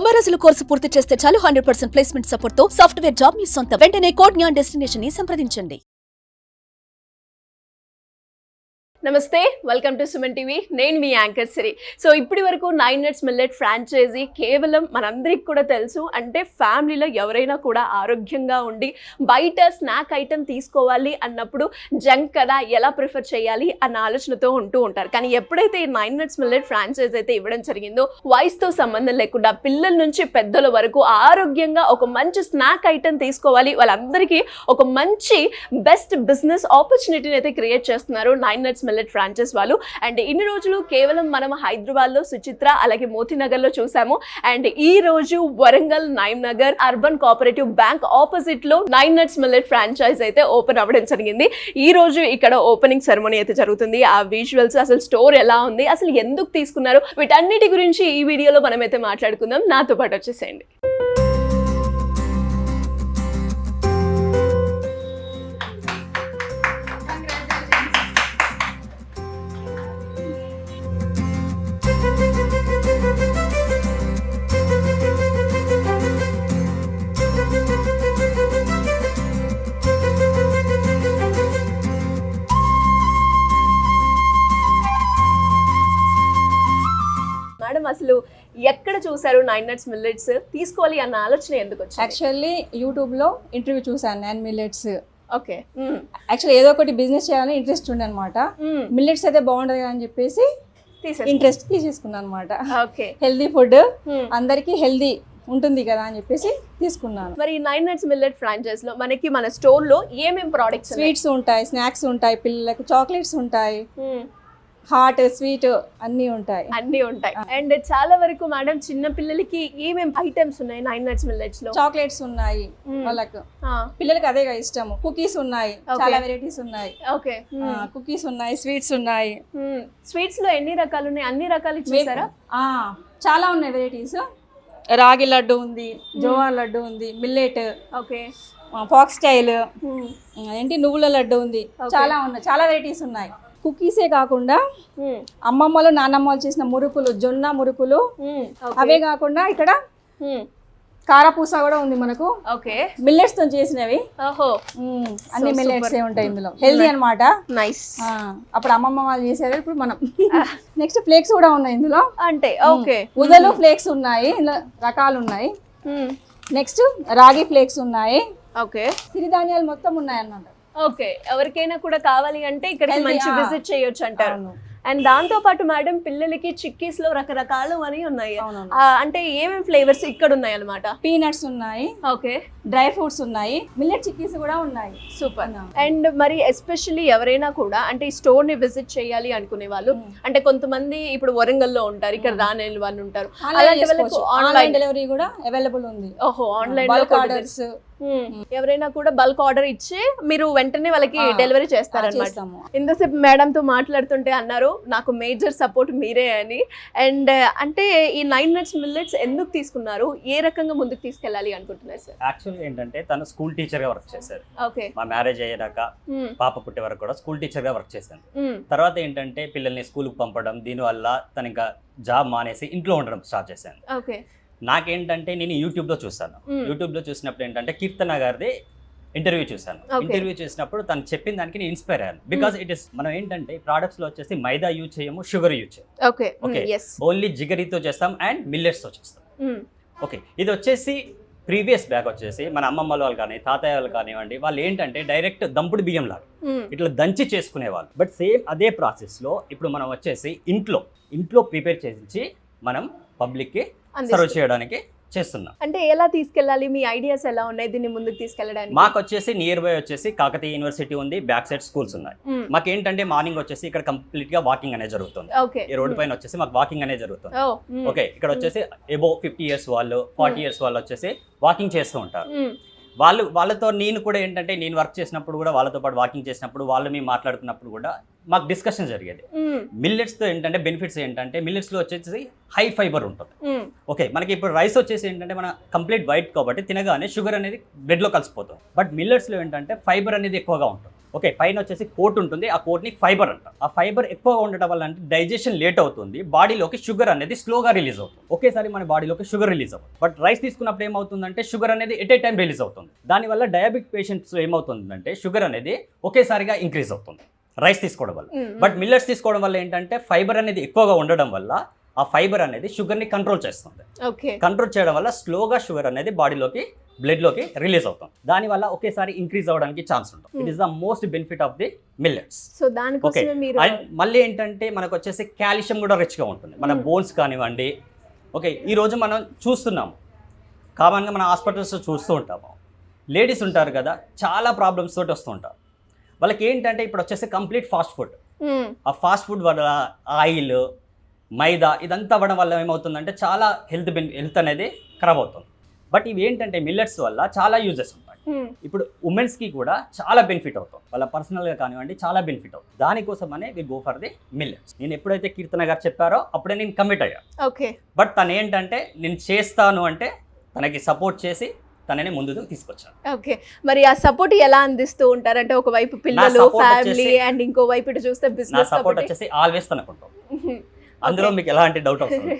90 రోజుల కోర్సు పూర్తి చేస్తే చాలు 100% ప్లేస్మెంట్ సపోర్ట్ తో సాఫ్ట్వేర్ జాబ్ మీ సొంతం. వెంటనే కోడ్ జ్ఞాన్ డెస్టినేషన్ ని సంప్రదించండి. నమస్తే, వెల్కమ్ టు సుమన్ టీవీ. నేను మీ యాంకర్ సిరి. సో ఇప్పటి వరకు 9 Nuts మిల్లెట్ ఫ్రాంచైజీ కేవలం మనందరికి కూడా తెలుసు. అంటే ఫ్యామిలీలో ఎవరైనా కూడా ఆరోగ్యంగా ఉండి బయట స్నాక్ ఐటెం తీసుకోవాలి అన్నప్పుడు జంక్ కదా, ఎలా ప్రిఫర్ చేయాలి అన్న ఆలోచనతో ఉంటూ ఉంటారు. కానీ ఎప్పుడైతే ఈ 9 Nuts మిల్లెట్ ఫ్రాంచైజ్ అయితే ఇవ్వడం జరిగిందో, వయసుతో సంబంధం లేకుండా పిల్లల నుంచి పెద్దల వరకు ఆరోగ్యంగా ఒక మంచి స్నాక్ ఐటెం తీసుకోవాలి, వాళ్ళందరికీ ఒక మంచి బెస్ట్ బిజినెస్ ఆపర్చునిటీని అయితే క్రియేట్ చేస్తున్నారు 9 Nuts మిల్లెట్ ఫ్రాంచైజ్ వాళ్ళు. అండ్ ఇన్ని రోజులు కేవలం మనం హైదరాబాద్ లో సుచిత్ర అలాగే మోతీనగర్ లో చూసాము. అండ్ ఈ రోజు Warangal Naim Nagar urban cooperative bank opposite లో 9 Nuts మిల్లెట్ ఫ్రాంచైజ్ అయితే ఓపెన్ అవ్వడం జరిగింది. ఈ రోజు ఇక్కడ ఓపెనింగ్ సెరమనీ అయితే జరుగుతుంది. ఆ విజువల్స్, అసలు స్టోర్ ఎలా ఉంది, అసలు ఎందుకు తీసుకున్నారు, వీటన్నిటి గురించి ఈ వీడియోలో మనం అయితే మాట్లాడుకుందాం. నాతో పాటు వచ్చేసేయండి. అసలు ఎక్కడ చూసారు 9 Nuts మిల్లెట్స్ తీసుకోవాలి అన్న ఆలోచన ఎందుకు వచ్చింది? యాక్చువల్లీ యూట్యూబ్లో ఇంటర్వ్యూ చూసాను 9 మిల్లెట్స్. ఓకే, యాక్చువల్లీ ఏదో ఒకటి బిజినెస్ చేయాలని ఇంట్రెస్ట్ ఉండే అనమాట. మిల్లెట్స్ అయితే బాగుంటుంది అని చెప్పేసి ఇంట్రెస్ట్ తీసేసుకున్నాను అనమాట. ఓకే, హెల్దీ ఫుడ్ అందరికీ హెల్దీ ఉంటుంది కదా అని చెప్పేసి తీసుకున్నాను. మరి 9 Nuts మిల్లెట్ ఫ్రాంచైజ్ లో మనకి మన స్టోర్ లో ఏమేం ప్రొడక్ట్స్? స్వీట్స్ ఉంటాయి, స్నాక్స్ ఉంటాయి, పిల్లలకు చాక్లెట్స్ ఉంటాయి, హాట్ స్వీట్ అన్నీ ఉంటాయి. అండ్ చాలా వరకు మేడం చిన్న పిల్లలకి ఏమేం ఐటమ్స్ ఉన్నాయి 9 Nuts మిల్లెట్స్ లో? చాక్లెట్స్ ఉన్నాయి, వాళ్ళకు పిల్లలకి అదే ఇష్టము. కుకీస్ ఉన్నాయి, చాలా వెరైటీస్ ఉన్నాయి. ఓకే, కుకీస్ ఉన్నాయి, స్వీట్స్ ఉన్నాయి. స్వీట్స్ లో ఎన్ని రకాలు ఉన్నాయి? అన్ని రకాలు ఇచ్చేసారా? చాలా ఉన్నాయి వెరైటీస్. రాగి లడ్డు ఉంది, జోవార్ లడ్డు ఉంది, మిల్లెట్, ఓకే, ఫాక్స్ స్టైల్ ఏంటి, నువ్వుల లడ్డు ఉంది. చాలా ఉన్నాయి, చాలా వెరైటీస్ ఉన్నాయి. కుకీసే కాకుండా అమ్మమ్మలు నాన్నమ్మలు చేసిన మురుకులు, జొన్న మురుకులు, అవే కాకుండా ఇక్కడ కారపూస కూడా ఉంది మనకు. ఓకే, మిల్లెట్స్ తో చేసినవి. ఓహో, అన్ని మిల్లెట్స్ ఉంటాయి ఇందులో. హెల్దీ అనమాట. నైస్. అప్పుడు అమ్మమ్మ వాళ్ళు చేసేవి, ఇప్పుడు మనం. నెక్స్ట్ ఫ్లేక్స్ కూడా ఉన్నాయి ఇందులో. అంటే ఓకే, ఉదలు ఫ్లేక్స్ ఉన్నాయి, ఇందులో రకాలు ఉన్నాయి. నెక్స్ట్ రాగి ఫ్లేక్స్ ఉన్నాయి. ఓకే, సిరిధాన్యాలు మొత్తం ఉన్నాయి అన్నమాట. ఓకే, ఎవరికైనా కూడా కావాలి అంటే ఇక్కడ మంచి విజిట్ చేయొచ్చు అంటారు. అండ్ దాంతో పాటు మేడం పిల్లలకి చిక్కీస్ లో రకరకాలు అని ఉన్నాయి. అంటే ఏమేమి ఫ్లేవర్స్ ఇక్కడ ఉన్నాయి అన్నమాట? పీనట్స్ ఉన్నాయి, ఓకే, డ్రై ఫ్రూట్స్ ఉన్నాయి, మిల్లెట్ చిక్కీస్ కూడా ఉన్నాయి. సూపర్. అండ్ మరి ఎస్పెషల్లీ ఎవరైనా కూడా అంటే ఈ స్టోర్ ని విజిట్ చేయాలి అనుకునే వాళ్ళు, అంటే కొంతమంది ఇప్పుడు వరంగల్ లో ఉంటారు, ఇక్కడ రాని వాళ్ళు ఉంటారు, అలాంటి వాళ్ళకి ఆన్లైన్ డెలివరీ కూడా అవైలబుల్ ఉంది. ఓహో, ఆన్లైన్ లో ఆర్డర్స్ ఎవరైనా కూడా బల్క్ ఆర్డర్ ఇచ్చి మీరు వెంటనే వాళ్ళకి డెలివరీ చేస్తారన్నమాట. ఇంతసేపు మేడం తో మాట్లాడుతుంటే అన్నారు నాకు మేజర్ సపోర్ట్ మీరే అని. అండ్ అంటే ఈ 9 Nuts మిల్లెట్స్ ఎందుకు తీసుకున్నారు, ఏ రకంగా ముందుకు తీసుకెళ్ళాలి అనుకుంటున్నారు సార్? యాక్చువల్గా ఏంటంటే తను స్కూల్ టీచర్ గా వర్క్ చేశారు. ఓకే, మా మ్యారేజ్ అయ్యాక పాప పుట్టే వరకు కూడా స్కూల్ టీచర్ గా వర్క్ చేశాను. తర్వాత ఏంటంటే పిల్లల్ని స్కూల్కి పంపడం, దీనివల్ల తను ఇంకా జాబ్ మానేసి ఇంట్లో ఉండడం స్టార్ట్ చేశాను. ఓకే, నాకేంటంటే నేను యూట్యూబ్లో చూస్తాను. యూట్యూబ్లో చూసినప్పుడు ఏంటంటే కీర్తన గారిది ఇంటర్వ్యూ చూసాను. ఇంటర్వ్యూ చేసినప్పుడు తను చెప్పిన దానికి నేను ఇన్స్పైర్ అయ్యాను. బికాస్ ఇట్ ఇస్ మనం ఏంటంటే ప్రోడక్ట్స్ లో వచ్చేసి మైదా యూజ్ చేయము, షుగర్ యూజ్ చేయము. ఓకే, ఓన్లీ జిగరీతో చేస్తాం అండ్ మిల్లెట్స్ తో చేస్తాం. ఓకే, ఇది వచ్చేసి ప్రీవియస్ బ్యాక్ వచ్చేసి మన అమ్మమ్మ వాళ్ళు కానీ తాతయ్య వాళ్ళు కానివ్వండి, వాళ్ళు ఏంటంటే డైరెక్ట్ దంపుడు బియ్యం లాగా ఇట్లా దంచి చేసుకునేవాళ్ళు. బట్ సేమ్ అదే ప్రాసెస్ లో ఇప్పుడు మనం వచ్చేసి ఇంట్లో ప్రిపేర్ చేసి మనం పబ్లిక్ కి సర్వ్ చేయడానికి చేస్తున్నాం. అంటే ఎలా తీసుకెళ్ళాలి, మీ ఐడియాస్ ఎలా ఉన్నాయి దీన్ని ముందుకు తీసుకెళ్ళడానికి? మాకు వచ్చేసి నియర్ బై వచ్చేసి కాకతీయ యూనివర్సిటీ ఉంది, బ్యాక్ సైడ్ స్కూల్స్ ఉన్నాయి. మాకు ఏంటంటే మార్నింగ్ వచ్చేసి ఇక్కడ కంప్లీట్ గా వాకింగ్ అనేది జరుగుతుంది. ఈ రోడ్ పైన వచ్చేసి మాకు వాకింగ్ అనేది జరుగుతుంది. ఓకే, ఇక్కడ వచ్చేసి అబోవ్ 50 years వాళ్ళు, 40 years వాళ్ళు వచ్చేసి వాకింగ్ చేస్తూ ఉంటారు. వాళ్ళతో నేను కూడా ఏంటంటే నేను వర్క్ చేసినప్పుడు కూడా వాళ్ళతో పాటు వాకింగ్ చేసినప్పుడు వాళ్ళు మేము మాట్లాడుకున్నప్పుడు కూడా మాకు డిస్కషన్ జరిగేది. మిల్లెట్స్ తో ఏంటంటే బెనిఫిట్స్ ఏంటంటే మిల్లెట్స్ లో వచ్చేసి హై ఫైబర్ ఉంటుంది. ఓకే, మనకి ఇప్పుడు రైస్ వచ్చేసి ఏంటంటే మన కంప్లీట్ వైట్ కాబట్టి తినగానే షుగర్ అనేది బ్లడ్ లో కలిసిపోతుంది. బట్ మిల్లెట్స్ లో ఏంటంటే ఫైబర్ అనేది ఎక్కువగా ఉంటుంది. ఓకే, పైన వచ్చేసి కోట్ ఉంటుంది, ఆ కోట్ని ఫైబర్ అంట. ఆ ఫైబర్ ఎక్కువగా ఉండడం వల్ల అంటే డైజెషన్ లేట్ అవుతుంది, బాడీలోకి షుగర్ అనేది స్లోగా రిలీజ్ అవుతుంది. ఒకేసారి మన బాడీలోకి షుగర్ రిలీజ్ అవుతుంది. బట్ రైస్ తీసుకున్నప్పుడు ఏమవుతుందంటే షుగర్ అనేది ఎట్ ఏ టైం రిలీజ్ అవుతుంది. దానివల్ల డయాబెటిక్ పేషెంట్స్ ఏమవుతుందంటే షుగర్ అనేది ఒకేసారిగా ఇంక్రీజ్ అవుతుంది రైస్ తీసుకోవడం వల్ల. బట్ మిల్లెట్స్ తీసుకోవడం వల్ల ఏంటంటే ఫైబర్ అనేది ఎక్కువగా ఉండడం వల్ల ఆ ఫైబర్ అనేది షుగర్ని కంట్రోల్ చేస్తుంది. కంట్రోల్ చేయడం వల్ల స్లోగా షుగర్ అనేది బాడీలోకి బ్లడ్లోకి రిలీజ్ అవుతుంది. దానివల్ల ఒకేసారి ఇంక్రీజ్ అవ్వడానికి ఛాన్స్ ఉంటుంది. It is the most benefit of the millets. So దానికోసమే మీరు అండ్ మళ్ళీ ఏంటంటే మనకు వచ్చేసి కాల్షియం కూడా రిచ్గా ఉంటుంది, మన బోన్స్ కానివ్వండి. ఓకే, ఈరోజు మనం చూస్తున్నాము, కామన్గా మన హాస్పిటల్స్ చూస్తూ ఉంటాము, లేడీస్ ఉంటారు కదా, చాలా ప్రాబ్లమ్స్ తోటి వస్తూ ఉంటారు. వాళ్ళకి ఏంటంటే ఇప్పుడు వచ్చేసి కంప్లీట్ ఫాస్ట్ ఫుడ్. ఆ ఫాస్ట్ ఫుడ్ వల్ల ఆయిల్, మైదా ఇదంతా అవ్వడం వల్ల ఏమవుతుందంటే చాలా హెల్త్ అనేది ఖరాబ్ అవుతుంది. బట్ ఇవి ఏంటంటే మిల్లెట్స్ వల్ల చాలా యూజెస్ ఉంటాయి. ఇప్పుడు ఉమెన్స్కి కూడా చాలా బెనిఫిట్ అవుతుంది, వాళ్ళ పర్సనల్గా కానివ్వండి చాలా బెనిఫిట్ అవుతుంది. దానికోసమనే we go for the millets. నేను ఎప్పుడైతే కీర్తన గారు చెప్పారో అప్పుడే నేను కమిట్ అయ్యా. ఓకే, బట్ తను ఏంటంటే నేను చేస్తాను అంటే తనకి సపోర్ట్ చేసి తనని ముందుకు తీసుకొచ్చాను. ఓకే, మరి ఆ సపోర్ట్ ఎలా అందిస్తూ ఉంటారు? అంటే ఒకవైపు పిల్లలు, ఫ్యామిలీ, అండ్ ఇంకో వైపు ఇటు చూస్తే నా బిజినెస్. సపోర్ట్ వచ్చేసి ఆల్వేస్ తనకుంటాం, అందులో మీకు ఎలాంటి డౌట్ వస్తుంది.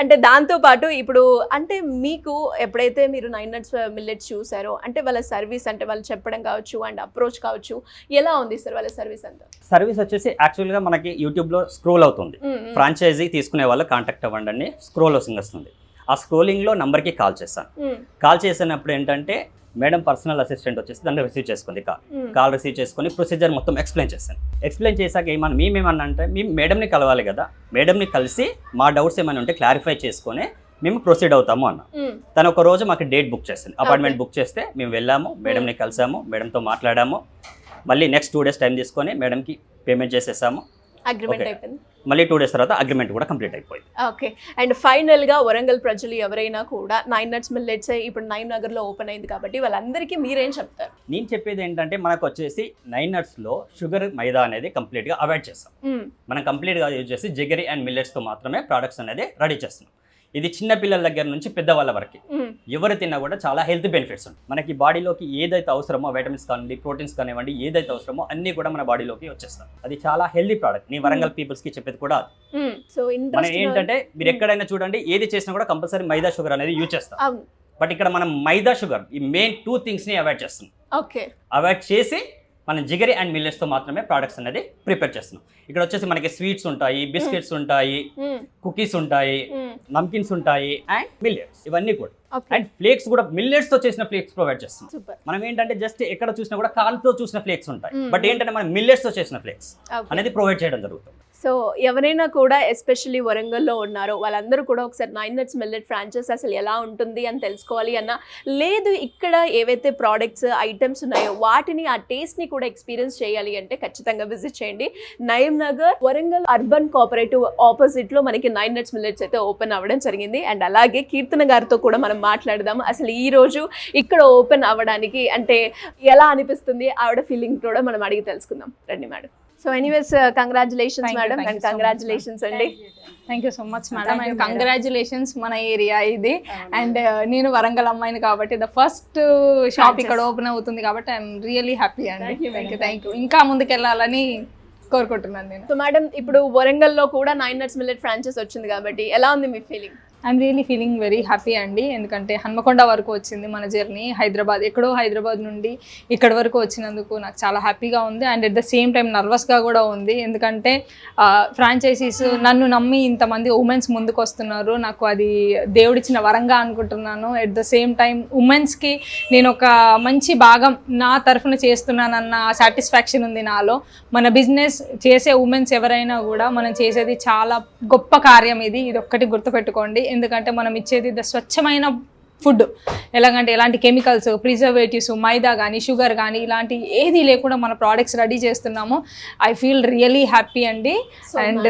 అంటే దాంతో పాటు ఇప్పుడు అంటే మీకు ఎప్పుడైతే మీరు 9 nuts మిల్లెట్స్ చూసారో అంటే వాళ్ళ సర్వీస్, అంటే వాళ్ళు చెప్పడం కావచ్చు అండ్ అప్రోచ్ కావచ్చు, ఎలా ఉంది సార్ వాళ్ళ సర్వీస్ అంతా? సర్వీస్ వచ్చేసి యాక్చువల్గా మనకి యూట్యూబ్లో స్క్రోల్ అవుతుంది, ఫ్రాంచైజీ తీసుకునే వాళ్ళు కాంటాక్ట్ అవ్వండి అని స్క్రోల్ వస్తుంది. ఆ స్క్రోలింగ్లో నంబర్కి కాల్ చేశాను. కాల్ చేసినప్పుడు ఏంటంటే మేడం పర్సనల్ అసిస్టెంట్ వచ్చేసి దాన్ని రిసీవ్ చేసుకుంది. కాల్ రిసీవ్ చేసుకొని ప్రొసీజర్ మొత్తం ఎక్స్ప్లెయిన్ చేశాను. ఎక్స్ప్లెయిన్ చేశాక మేమేమన్నా అంటే మేము మేడంని కలవాలి కదా, మేడంని కలిసి మా డౌట్స్ ఏమైనా ఉంటే క్లారిఫై చేసుకొని మేము ప్రొసీడ్ అవుతాము అన్న. తను ఒక రోజు మాకు డేట్ బుక్ చేసింది, అపాయింట్మెంట్ బుక్ చేస్తే మేము వెళ్ళాము, మేడంని కలిసాము, మేడంతో మాట్లాడాము. మళ్ళీ నెక్స్ట్ 2 days టైం తీసుకొని మేడంకి పేమెంట్ చేసేసాము. అగ్రిమెంట్ అయిపోయింది. మళ్ళీ 2 days తర్వాత అగ్రిమెంట్ కూడా కంప్లీట్ అయిపోయింది. ఓకే, అండ్ ఫైనల్గా వరంగల్ ప్రజలు ఎవరైనా కూడా 9 nuts మిల్లెట్స్ ఇప్పుడు 9 నగర్లో ఓపెన్ అయింది కాబట్టి వాళ్ళందరికీ మీరేం చెప్తారు? నేను చెప్పేది ఏంటంటే మనకు వచ్చేసి 9 nutsలో షుగర్, మైదా అనేది కంప్లీట్గా అవాయిడ్ చేస్తాం. మనం కంప్లీట్గా యూజ్ చేసి జగరీ అండ్ మిల్లెట్స్తో మాత్రమే ప్రోడక్ట్స్ అనేది రెడీ చేస్తున్నాం. ఇది చిన్న పిల్లల దగ్గర నుంచి పెద్దవాళ్ళ వరకు ఎవరు తిన్నా కూడా చాలా హెల్త్ బెనిఫిట్స్ ఉంటాయి. మనకి బాడీలోకి ఏదైతే అవసరమో వైటమిన్స్ కానివ్వండి, ప్రోటీన్స్ కానివ్వండి, ఏదైతే అవసరమో అన్ని కూడా మన బాడీలోకి వచ్చేస్తాం. అది చాలా హెల్తీ ప్రోడక్ట్. నీ వరంగల్ పీపుల్స్కి చెప్పేది కూడా అది. సో మనం ఏంటంటే మీరు ఎక్కడైనా చూడండి, ఏది చేసినా కూడా కంపల్సరీ మైదా షుగర్ అనేది యూజ్ చేస్తాం. బట్ ఇక్కడ మనం మైదా షుగర్ ఈ మెయిన్ 2 thingsని అవాయిడ్ చేస్తున్నాం. ఓకే, అవాయిడ్ చేసి మనం జిగరీ అండ్ మిల్లెట్స్తో మాత్రమే ప్రోడక్ట్స్ అనేది ప్రిపేర్ చేస్తున్నాం. ఇక్కడ వచ్చేసి మనకి స్వీట్స్ ఉంటాయి, బిస్కెట్స్ ఉంటాయి, కుకీస్ ఉంటాయి, నమ్కిన్స్ ఉంటాయి అండ్ మిల్లెట్స్ ఇవన్నీ కూడా. అండ్ ఫ్లేక్స్ కూడా మిల్లెట్స్ తో చేసిన ఫ్లేక్స్ ప్రొవైడ్ చేస్తాం. మనం ఏంటంటే జస్ట్ ఎక్కడ చూసినా కూడా కార్న్ తో చూసిన ఫ్లేక్స్ ఉంటాయి, బట్ ఏంటంటే మనం మిల్లెట్స్ తో చేసిన ఫ్లేక్స్ అనేది ప్రొవైడ్ చేయడం జరుగుతుంది. సో ఎవరైనా కూడా ఎస్పెషల్లీ వరంగల్లో ఉన్నారో వాళ్ళందరూ కూడా ఒకసారి 9 nuts మిల్లెట్ ఫ్రాంచైజ్ అసలు ఎలా ఉంటుంది అని తెలుసుకోవాలి అన్నా, లేదు ఇక్కడ ఏవైతే ప్రోడక్ట్స్ ఐటమ్స్ ఉన్నాయో వాటిని ఆ టేస్ట్ని కూడా ఎక్స్పీరియన్స్ చేయాలి అంటే ఖచ్చితంగా విజిట్ చేయండి. నయం నగర్ వరంగల్ అర్బన్ కోఆపరేటివ్ ఆపోజిట్లో మనకి 9 nuts మిల్లెట్స్ అయితే ఓపెన్ అవ్వడం జరిగింది. అండ్ అలాగే కీర్తన గారితో కూడా మనం మాట్లాడదాం, అసలు ఈ రోజు ఇక్కడ ఓపెన్ అవ్వడానికి అంటే ఎలా అనిపిస్తుంది, ఆవిడ ఫీలింగ్ కూడా మనం అడిగి తెలుసుకుందాం. రండి madam. So anyways congratulations madam, and congratulations అండి. Thank you so much madam, and congratulations. మన ఏరియా ఇది, అండ్ నేను వరంగల్ అమ్మాయిని కాబట్టి ద ఫస్ట్ షాప్ ఇక్కడ ఓపెన్ అవుతుంది కాబట్టి ఐఎమ్ రియల్లీ హ్యాపీ అండి. Thank you. ఇంకా ముందుకెళ్ళాలని కోరుకుంటున్నాను నేను. సో మేడం, ఇప్పుడు వరంగల్లో కూడా 9 nuts మిల్లెట్ ఫ్రాంచైజ్ వచ్చింది కాబట్టి ఎలా ఉంది మీ feeling? I'm really feeling very happy అండి, ఎందుకంటే హన్మకొండ వరకు వచ్చింది మన జర్నీ. ఎక్కడో హైదరాబాద్ నుండి ఇక్కడ వరకు వచ్చినందుకు నాకు చాలా హ్యాపీగా ఉంది, and at the same time నర్వస్గా కూడా ఉంది. ఎందుకంటే ఫ్రాంచైజీస్ నన్ను నమ్మి ఇంతమంది ఉమెన్స్ ముందుకు వస్తున్నారు, నాకు అది దేవుడిచ్చిన వరంగా అనుకుంటున్నాను. అట్ ద సేమ్ టైం ఉమెన్స్కి నేను ఒక మంచి భాగం నా తరఫున చేస్తున్నానన్న సాటిస్ఫాక్షన్ ఉంది నాలో. మన బిజినెస్ చేసే ఉమెన్స్ ఎవరైనా కూడా మనం చేసేది చాలా గొప్ప కార్యం. ఇది ఒక్కటి గుర్తుపెట్టుకోండి, ఎందుకంటే మనం ఇచ్చేది స్వచ్ఛమైన ఫుడ్. ఎలాగంటే ఎలాంటి కెమికల్స్, ప్రిజర్వేటివ్స్, మైదా కానీ షుగర్ కానీ ఇలాంటి ఏది లేకుండా మన ప్రోడక్ట్స్ రెడీ చేస్తున్నాము. ఐ ఫీల్ రియలీ హ్యాపీ అండి. అండ్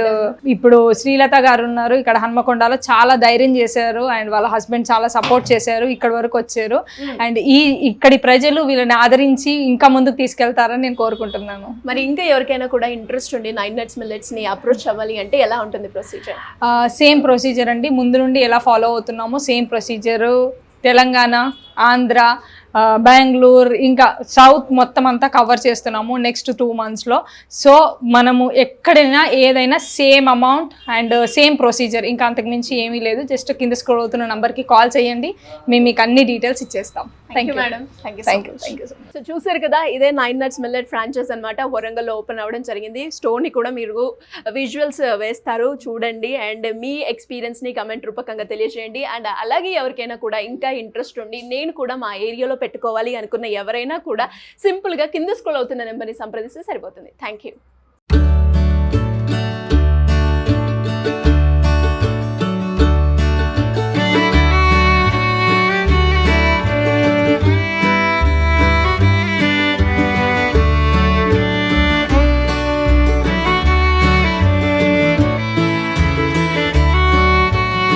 ఇప్పుడు శ్రీలత గారు ఉన్నారు ఇక్కడ హన్మకొండలో, చాలా ధైర్యం చేశారు, అండ్ వాళ్ళ హస్బెండ్ చాలా సపోర్ట్ చేశారు, ఇక్కడ వరకు వచ్చారు. అండ్ ఇక్కడి ప్రజలు వీళ్ళని ఆదరించి ఇంకా ముందుకు తీసుకెళ్తారని నేను కోరుకుంటున్నాను. మరి ఇంకా ఎవరికైనా కూడా ఇంట్రెస్ట్ ఉండి 9 nuts మిల్లెట్స్ని అప్రోచ్ అవ్వాలి అంటే ఎలా ఉంటుంది ప్రొసీజర్? సేమ్ ప్రొసీజర్ అండి, ముందు నుండి ఎలా ఫాలో అవుతున్నామో సేమ్ ప్రొసీజరు. తెలంగాణ, ఆంధ్ర, బెంగళూరు, ఇంకా సౌత్ మొత్తం అంతా కవర్ చేస్తున్నాము నెక్స్ట్ 2 monthsలో. సో మనము ఎక్కడైనా ఏదైనా same amount and same procedure, ఇంకా అంతకుమించి ఏమీ లేదు. జస్ట్ కింద స్క్రోల్ అవుతున్న నెంబర్కి కాల్ చేయండి, మేము మీకు అన్ని డీటెయిల్స్ ఇచ్చేస్తాం. Thank you madam. Thank you. So చూసారు కదా, ఇదే 9 Nuts Millet ఫ్రాంచైజ్ అనమాట. వరంగల్లో ఓపెన్ అవ్వడం జరిగింది. స్టోర్ని కూడా మీరు విజువల్స్ వేస్తారు, చూడండి. అండ్ మీ ఎక్స్పీరియన్స్ని కమెంట్ రూపకంగా తెలియజేయండి. అండ్ అలాగే ఎవరికైనా కూడా ఇంకా ఇంట్రెస్ట్ ఉండి నేను కూడా మా ఏరియాలో పెట్టుకోవాలి అనుకున్న ఎవరైనా కూడా సింపుల్గా కింద స్క్రోల్ అవుతున్న నెంబర్ని సంప్రదిస్తే సరిపోతుంది. Thank you.